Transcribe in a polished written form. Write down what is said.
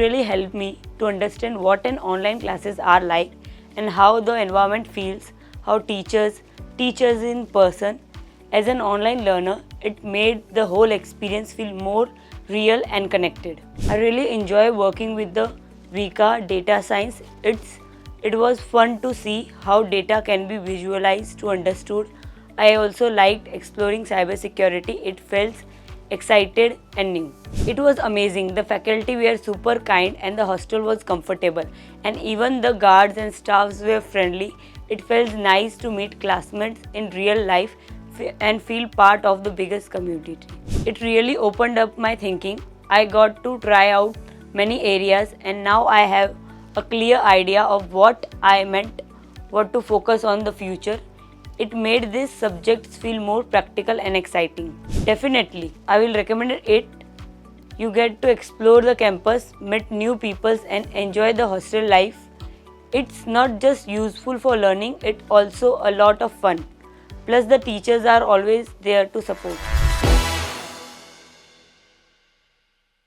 really helped me to understand what an online classes are like and how the environment feels, how teachers teach us in person. As an online learner, it made the whole experience feel more real and connected. I really enjoy working with the WEKA data science. It was fun to see how data can be visualized to understood. I also liked exploring cybersecurity. It felt excited and new. It was amazing. The faculty were super kind and the hostel was comfortable, and even the guards and staffs were friendly. It felt nice to meet classmates in real life and feel part of the biggest community. It really opened up my thinking. I got to try out many areas and now I have a clear idea of what I meant, what to focus on the future. It made these subjects feel more practical and exciting. Definitely, I will recommend it. You get to explore the campus, meet new people and enjoy the hostel life. It's not just useful for learning, it's also a lot of fun. Plus the teachers are always there to support.